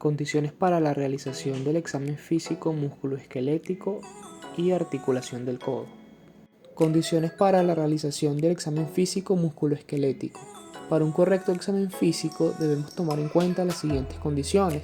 Condiciones para la realización del examen físico musculoesquelético y articulación del codo. Condiciones para la realización del examen físico musculoesquelético. Para un correcto examen físico debemos tomar en cuenta las siguientes condiciones.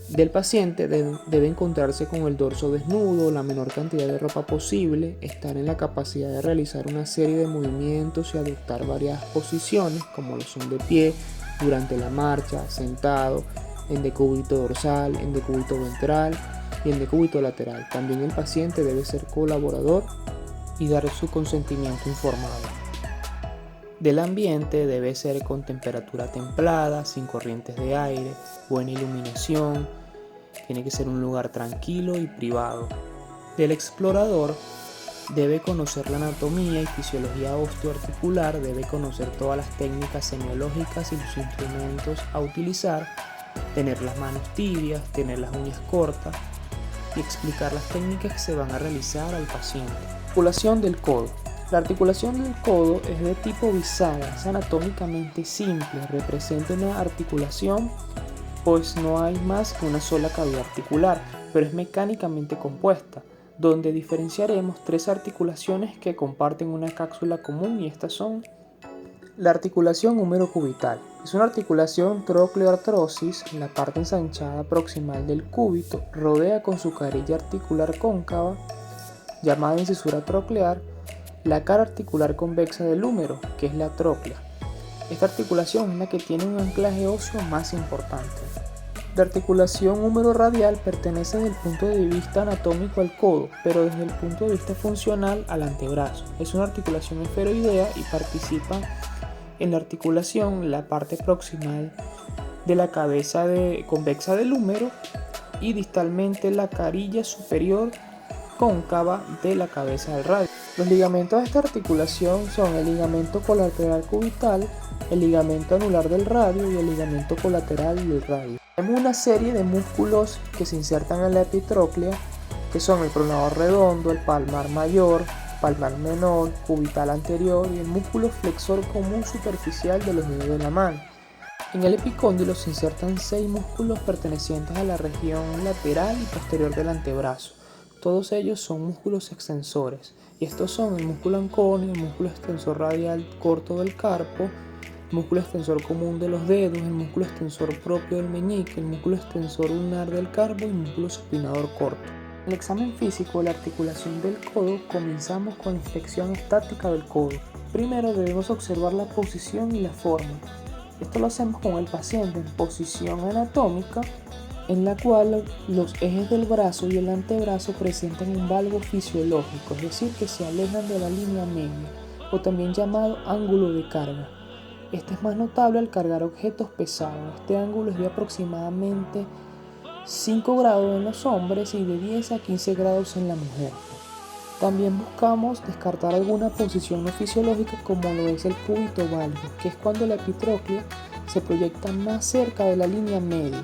Del paciente debe encontrarse con el dorso desnudo, la menor cantidad de ropa posible, estar en la capacidad de realizar una serie de movimientos y adoptar varias posiciones, como lo son de pie, durante la marcha, sentado, en decúbito dorsal, en decúbito ventral y en decúbito lateral. También el paciente debe ser colaborador y dar su consentimiento informado. Del ambiente debe ser con temperatura templada, sin corrientes de aire, buena iluminación, tiene que ser un lugar tranquilo y privado. Del explorador debe conocer la anatomía y fisiología osteoarticular, debe conocer todas las técnicas semiológicas y los instrumentos a utilizar, tener las manos tibias, tener las uñas cortas y explicar las técnicas que se van a realizar al paciente. Articulación del codo. La articulación del codo es de tipo bisagra, es anatómicamente simple, representa una articulación pues no hay más que una sola cavidad articular, pero es mecánicamente compuesta, donde diferenciaremos tres articulaciones que comparten una cápsula común y estas son la articulación húmero-cubital. Es una articulación trocleoartrosis, la parte ensanchada proximal del cúbito rodea con su carilla articular cóncava, llamada incisura troclear, la cara articular convexa del húmero, que es la tróclea. Esta articulación es la que tiene un anclaje óseo más importante. La articulación húmero-radial pertenece desde el punto de vista anatómico al codo, pero desde el punto de vista funcional al antebrazo. Es una articulación esferoidea y participa en la articulación la parte proximal de la cabeza convexa del húmero y distalmente la carilla superior cóncava de la cabeza del radio. Los ligamentos de esta articulación son el ligamento colateral cubital, el ligamento anular del radio y el ligamento colateral del radio. Tenemos una serie de músculos que se insertan en la epitróclea, que son el pronador redondo, el palmar mayor, palmar menor, cubital anterior y el músculo flexor común superficial de los dedos de la mano. En el epicóndilo se insertan 6 músculos pertenecientes a la región lateral y posterior del antebrazo. Todos ellos son músculos extensores, y estos son el músculo anconio, el músculo extensor radial corto del carpo, el músculo extensor común de los dedos, el músculo extensor propio del meñique, el músculo extensor ulnar del carpo y el músculo supinador corto. En el examen físico de la articulación del codo comenzamos con la inspección estática del codo. Primero debemos observar la posición y la forma. Esto lo hacemos con el paciente en posición anatómica, en la cual los ejes del brazo y el antebrazo presentan un valgo fisiológico, es decir, que se alejan de la línea media, o también llamado ángulo de carga. Este es más notable al cargar objetos pesados. Este ángulo es de aproximadamente 5 grados en los hombres y de 10 a 15 grados en la mujer. También buscamos descartar alguna posición no fisiológica como lo es el cúbito valgo, que es cuando la epitróclea se proyecta más cerca de la línea media.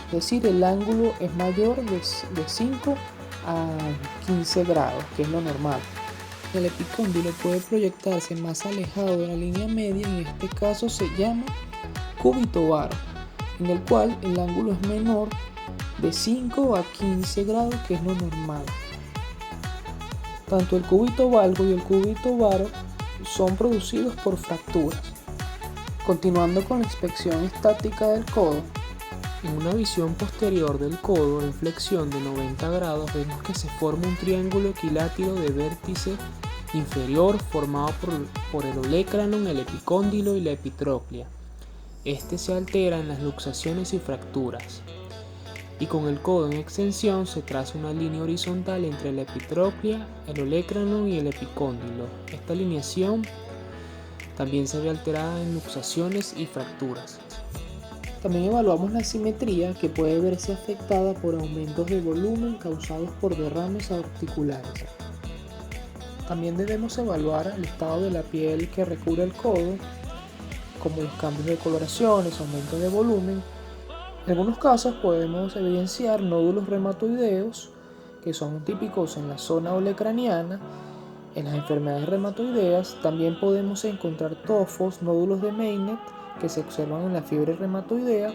Es decir, el ángulo es mayor de 5 a 15 grados, que es lo normal. El epicóndilo puede proyectarse más alejado de la línea media y en este caso se llama cúbito varo, en el cual el ángulo es menor de 5 a 15 grados, que es lo normal. Tanto el cúbito valgo y el cúbito varo son producidos por fracturas. Continuando con la inspección estática del codo, en una visión posterior del codo en flexión de 90 grados vemos que se forma un triángulo equilátero de vértice inferior formado por el olecranon, el epicóndilo y la epitróclea. Este se altera en las luxaciones y fracturas. Y con el codo en extensión se traza una línea horizontal entre la epitróclea, el olecranon y el epicóndilo. Esta alineación también se ve alterada en luxaciones y fracturas. También evaluamos la simetría, que puede verse afectada por aumentos de volumen causados por derrames articulares. También debemos evaluar el estado de la piel que recubre el codo, como los cambios de coloraciones, aumentos de volumen. En algunos casos podemos evidenciar nódulos reumatoideos, que son típicos en la zona olecraniana. En las enfermedades reumatoideas también podemos encontrar tofos, nódulos de Meynet, que se observan en la fiebre reumatoidea,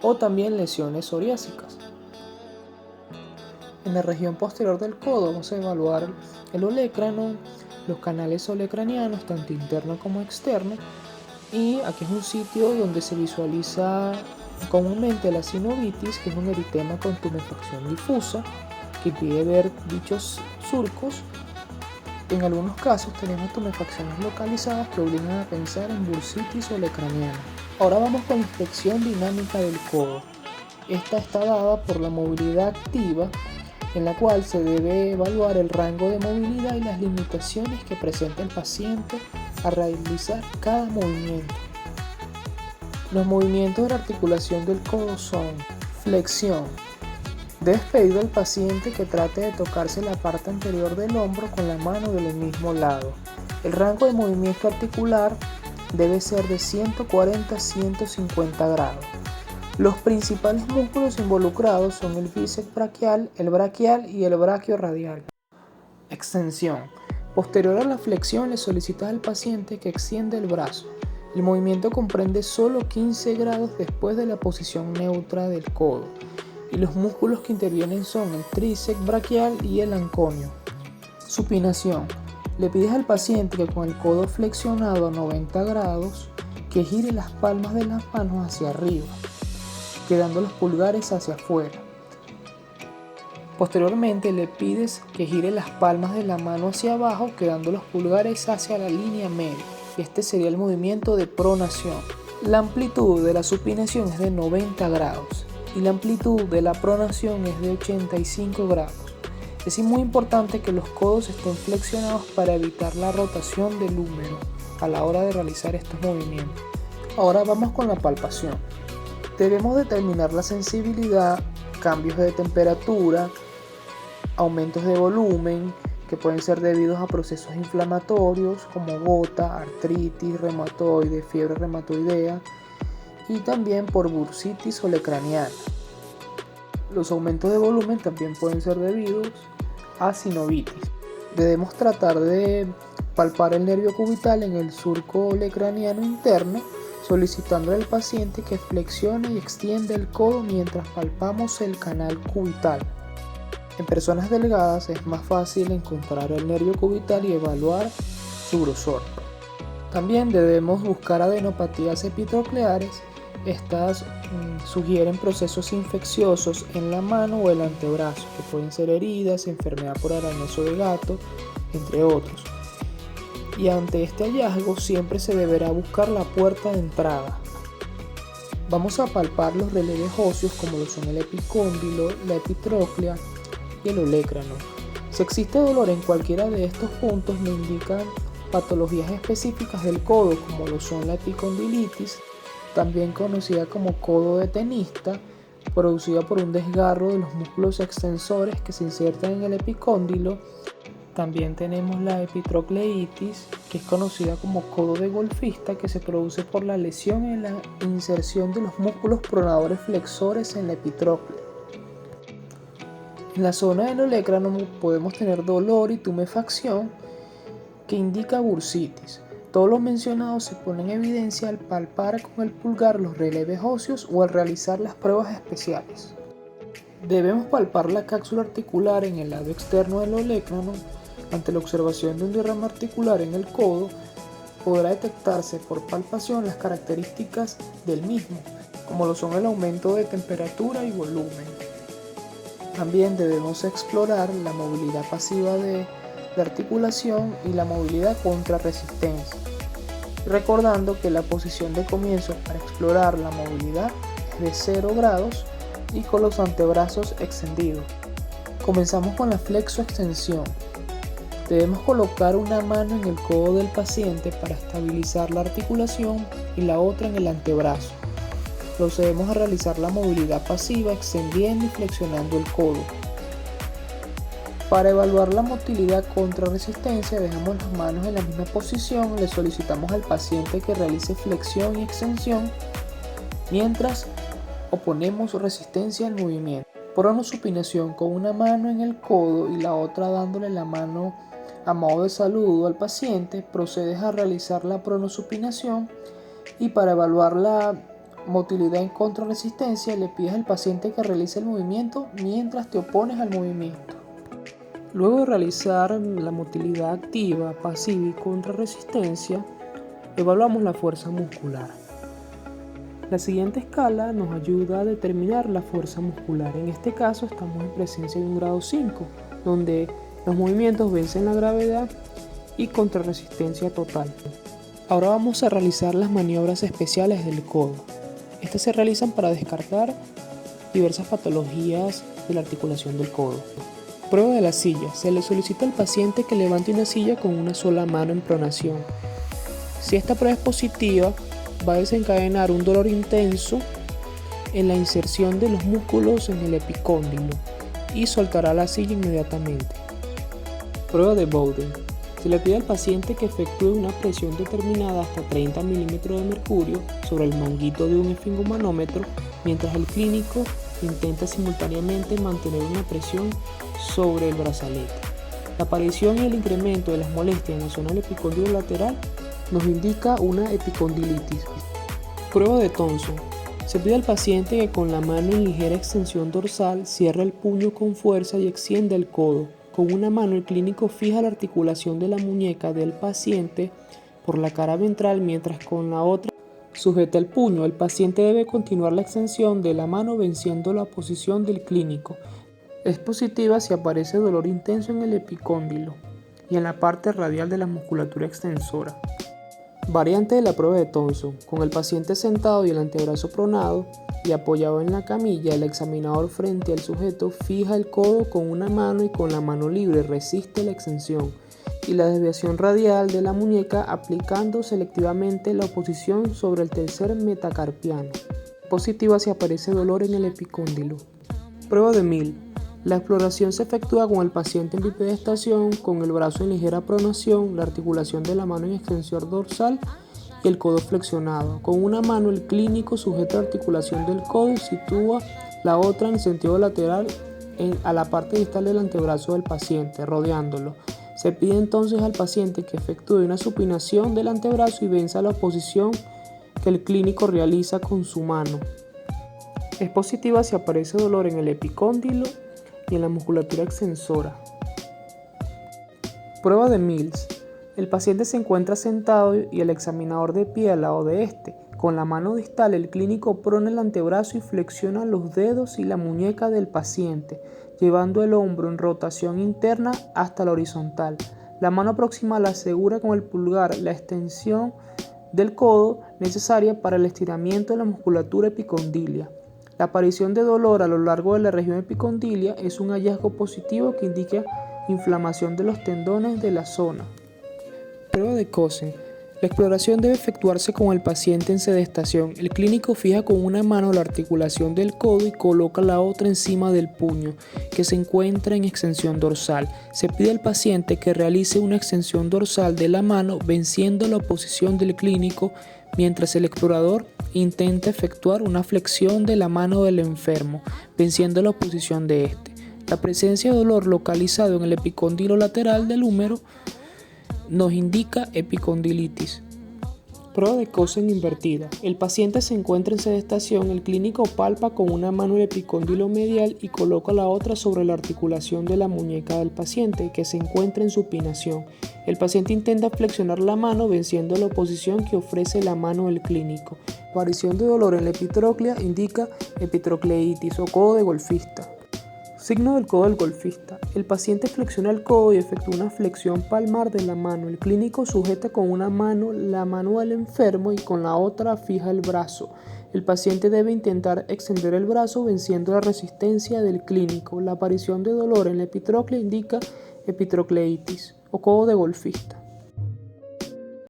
o también lesiones psoriásicas. En la región posterior del codo vamos a evaluar el olecrano, los canales olecranianos, tanto internos como externos, y aquí es un sitio donde se visualiza comúnmente la sinovitis, que es un eritema con tumefacción difusa que impide ver dichos surcos. En algunos casos tenemos tumefacciones localizadas que obligan a pensar en bursitis olecraniana. Ahora vamos con la inspección dinámica del codo. Esta está dada por la movilidad activa, en la cual se debe evaluar el rango de movilidad y las limitaciones que presenta el paciente a realizar cada movimiento. Los movimientos de la articulación del codo son: flexión. Debes pedirle al paciente que trate de tocarse la parte anterior del hombro con la mano del mismo lado. El rango de movimiento articular debe ser de 140 a 150 grados. Los principales músculos involucrados son el bíceps braquial, el braquial y el braquioradial. Extensión. Posterior a la flexión, le solicitas al paciente que extienda el brazo. El movimiento comprende solo 15 grados después de la posición neutra del codo, y los músculos que intervienen son el tríceps braquial y el anconio. Supinación. Le pides al paciente que con el codo flexionado a 90 grados, que gire las palmas de las manos hacia arriba, quedando los pulgares hacia afuera. Posteriormente le pides que gire las palmas de la mano hacia abajo, quedando los pulgares hacia la línea media. Este sería el movimiento de pronación. La amplitud de la supinación es de 90 grados y la amplitud de la pronación es de 85 grados. Es muy importante que los codos estén flexionados para evitar la rotación del húmero a la hora de realizar estos movimientos. Ahora vamos con la palpación. Debemos determinar la sensibilidad, cambios de temperatura, aumentos de volumen que pueden ser debidos a procesos inflamatorios como gota, artritis reumatoide, fiebre reumatoidea y también por bursitis olecraniana. Los aumentos de volumen también pueden ser debidos a sinovitis. Debemos tratar de palpar el nervio cubital en el surco olecraniano interno, solicitando al paciente que flexione y extienda el codo mientras palpamos el canal cubital. En personas delgadas es más fácil encontrar el nervio cubital y evaluar su grosor. También debemos buscar adenopatías epitrocleares. Estas sugieren procesos infecciosos en la mano o el antebrazo, que pueden ser heridas, enfermedad por arañazo de gato, entre otros. Y ante este hallazgo siempre se deberá buscar la puerta de entrada. Vamos a palpar los relieves óseos como lo son el epicóndilo, la epitróclea y el olecrano. Si existe dolor en cualquiera de estos puntos, me indican patologías específicas del codo como lo son la epicondilitis, también conocida como codo de tenista, producida por un desgarro de los músculos extensores que se insertan en el epicóndilo. También tenemos la epitrocleitis, que es conocida como codo de golfista, que se produce por la lesión en la inserción de los músculos pronadores flexores en la epitróclea. En la zona del olecrano podemos tener dolor y tumefacción que indica bursitis. Todo lo mencionado se pone en evidencia al palpar con el pulgar los relieves óseos o al realizar las pruebas especiales. Debemos palpar la cápsula articular en el lado externo del olecrano. Ante la observación de un derrame articular en el codo, podrá detectarse por palpación las características del mismo, como lo son el aumento de temperatura y volumen. También debemos explorar la movilidad pasiva de articulación y la movilidad contra resistencia, recordando que la posición de comienzo para explorar la movilidad es de 0 grados y con los antebrazos extendidos. Comenzamos con la flexoextensión. Debemos colocar una mano en el codo del paciente para estabilizar la articulación y la otra en el antebrazo. Procedemos a realizar la movilidad pasiva extendiendo y flexionando el codo. Para evaluar la motilidad contra resistencia, dejamos las manos en la misma posición, le solicitamos al paciente que realice flexión y extensión mientras oponemos resistencia al movimiento. Pronosupinación con una mano en el codo y la otra dándole la mano a modo de saludo al paciente, procedes a realizar la pronosupinación y para evaluar la Motilidad en contrarresistencia: le pides al paciente que realice el movimiento mientras te opones al movimiento. Luego de realizar la motilidad activa, pasiva y contrarresistencia, evaluamos la fuerza muscular. La siguiente escala nos ayuda a determinar la fuerza muscular. En este caso estamos en presencia de un grado 5, donde los movimientos vencen la gravedad y contrarresistencia total. Ahora vamos a realizar las maniobras especiales del codo. Estas se realizan para descartar diversas patologías de la articulación del codo. Prueba de la silla. Se le solicita al paciente que levante una silla con una sola mano en pronación. Si esta prueba es positiva, va a desencadenar un dolor intenso en la inserción de los músculos en el epicóndilo y soltará la silla inmediatamente. Prueba de Bowden. Se le pide al paciente que efectúe una presión determinada hasta 30 milímetros de mercurio sobre el manguito de un esfingomanómetro, mientras el clínico intenta simultáneamente mantener una presión sobre el brazalete. La aparición y el incremento de las molestias en la zona del epicóndilo lateral nos indica una epicondilitis. Prueba de Thompson. Se pide al paciente que con la mano en ligera extensión dorsal cierre el puño con fuerza y extienda el codo. Con una mano el clínico fija la articulación de la muñeca del paciente por la cara ventral, mientras con la otra sujeta el puño. El paciente debe continuar la extensión de la mano venciendo la posición del clínico. Es positiva si aparece dolor intenso en el epicóndilo y en la parte radial de la musculatura extensora. Variante de la prueba de Thompson. Con el paciente sentado y el antebrazo pronado y apoyado en la camilla, el examinador frente al sujeto fija el codo con una mano y con la mano libre resiste la extensión y la desviación radial de la muñeca aplicando selectivamente la oposición sobre el tercer metacarpiano. Positiva si aparece dolor en el epicóndilo. Prueba de Mill. La exploración se efectúa con el paciente en bipedestación, con el brazo en ligera pronación, la articulación de la mano en extensión dorsal y el codo flexionado. Con una mano el clínico sujeta la articulación del codo y sitúa la otra en sentido lateral a la parte distal del antebrazo del paciente, rodeándolo. Se pide entonces al paciente que efectúe una supinación del antebrazo y venza la oposición que el clínico realiza con su mano. Es positiva si aparece dolor en el epicóndilo y en la musculatura extensora. Prueba de Mills. El paciente se encuentra sentado y el examinador de pie al lado de este. Con la mano distal el clínico prona el antebrazo y flexiona los dedos y la muñeca del paciente, llevando el hombro en rotación interna hasta la horizontal. La mano proximal asegura con el pulgar la extensión del codo necesaria para el estiramiento de la musculatura epicondilia. La aparición de dolor a lo largo de la región epicondilia es un hallazgo positivo que indica inflamación de los tendones de la zona. Prueba de Cosen. La exploración debe efectuarse con el paciente en sedestación. El clínico fija con una mano la articulación del codo y coloca la otra encima del puño, que se encuentra en extensión dorsal. Se pide al paciente que realice una extensión dorsal de la mano venciendo la oposición del clínico, mientras el explorador intenta efectuar una flexión de la mano del enfermo, venciendo la oposición de este. La presencia de dolor localizado en el epicóndilo lateral del húmero nos indica epicondilitis. Prueba de Cosen invertida. El paciente se encuentra en sedestación, el clínico palpa con una mano el epicóndilo medial y coloca la otra sobre la articulación de la muñeca del paciente, que se encuentra en supinación. El paciente intenta flexionar la mano venciendo la oposición que ofrece la mano del clínico. Aparición de dolor en la epitróclea indica epitrocleitis o codo de golfista. Signo del codo del golfista. El paciente flexiona el codo y efectúa una flexión palmar de la mano. El clínico sujeta con una mano la mano del enfermo y con la otra fija el brazo. El paciente debe intentar extender el brazo venciendo la resistencia del clínico. La aparición de dolor en la epitroclea indica epitrocleitis o codo de golfista.